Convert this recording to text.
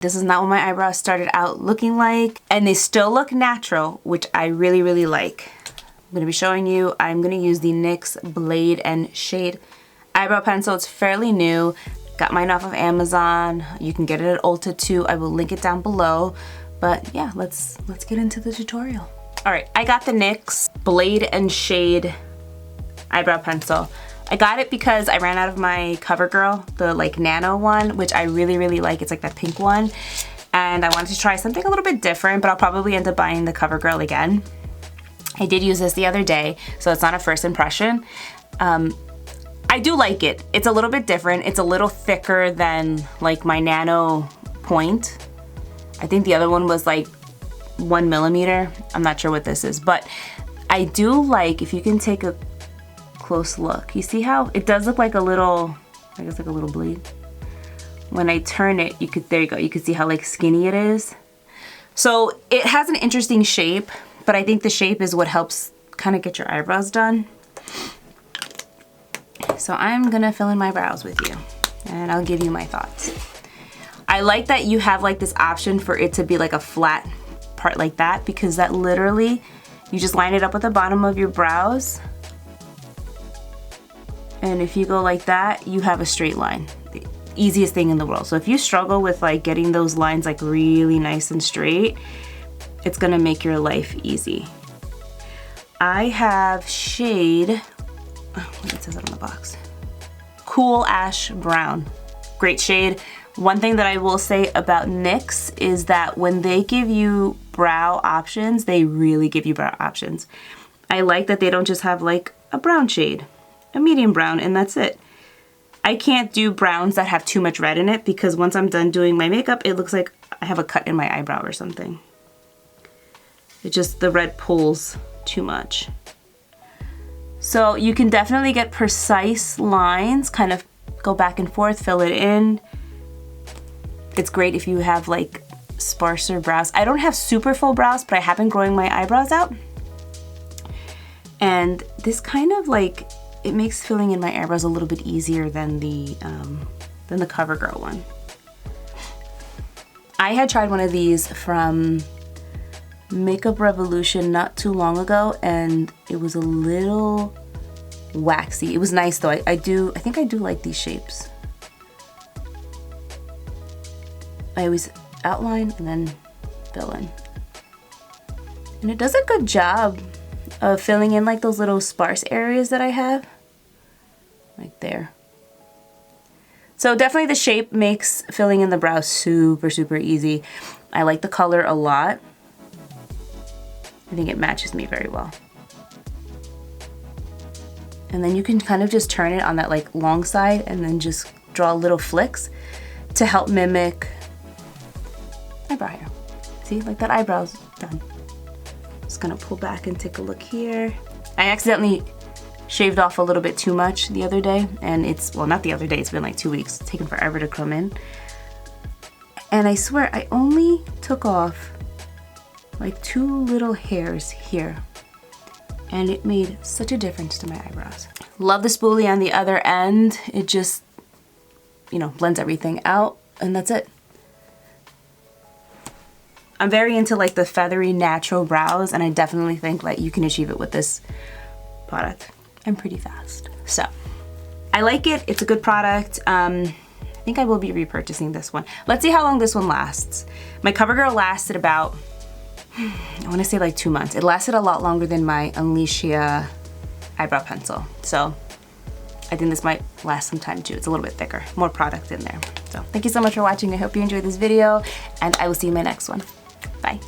This is not what my eyebrows started out looking like, and they still look natural, which I really, really like. I'm gonna be showing you, I'm gonna use the NYX Blade and Shade eyebrow pencil. It's fairly new. Got mine off of Amazon. You can get it at Ulta too. I will link it down below. But yeah, let's get into the tutorial. All right, I got the NYX Blade and Shade eyebrow pencil. I got it because I ran out of my CoverGirl, the like nano one, which I really, really like. It's like that pink one. And I wanted to try something a little bit different, but I'll probably end up buying the CoverGirl again. I did use this the other day, so it's not a first impression. I do like it. It's a little bit different. It's a little thicker than like my nano point. I think the other one was like 1 millimeter. I'm not sure what this is, but I do like, if you can take a close look. You see how it does look like a little, I guess like a little blade. When I turn it, you could, there you go, you can see how like skinny it is. So it has an interesting shape, but I think the shape is what helps kind of get your eyebrows done. So I'm gonna fill in my brows with you and I'll give you my thoughts. I like that you have like this option for it to be like a flat part like that, because that literally, you just line it up with the bottom of your brows. And if you go like that, you have a straight line. The easiest thing in the world. So if you struggle with like getting those lines like really nice and straight, it's gonna make your life easy. I have shade, oh, it says it on the box. Cool Ash Brown. Great shade. One thing that I will say about NYX is that when they give you brow options, they really give you brow options. I like that they don't just have like a brown shade, a medium brown, and that's it. I can't do browns that have too much red in it, because once I'm done doing my makeup, it looks like I have a cut in my eyebrow or something. It just, the red pulls too much. So you can definitely get precise lines, kind of go back and forth, fill it in. It's great if you have like sparser brows. I don't have super full brows, but I have been growing my eyebrows out. And this kind of like, it makes filling in my eyebrows a little bit easier than the CoverGirl one. I had tried one of these from Makeup Revolution not too long ago, and it was a little waxy. It was nice though. I think I do like these shapes. I always outline and then fill in. And it does a good job of filling in like those little sparse areas that I have. Like there. So definitely the shape makes filling in the brows super, super easy. I like the color a lot. I think it matches me very well. And then you can kind of just turn it on that like long side and then just draw little flicks to help mimic eyebrow hair. See, like that eyebrow's done. Just gonna pull back and take a look here. I accidentally shaved off a little bit too much the other day, and it's, well, not the other day, it's been like 2 weeks. It's taken forever to come in. And I swear I only took off like 2 little hairs here, and it made such a difference to my eyebrows. Love the spoolie on the other end. It just, you know, blends everything out, and that's it. I'm very into like the feathery natural brows, and I definitely think that you can achieve it with this product. I'm pretty fast. So I like it. It's a good product. I think I will be repurchasing this one. Let's see how long this one lasts. My CoverGirl lasted about, I want to say like 2 months. It lasted a lot longer than my Alicia eyebrow pencil. So I think this might last some time too. It's a little bit thicker, more product in there. So thank you so much for watching. I hope you enjoyed this video, and I will see you in my next one. Bye.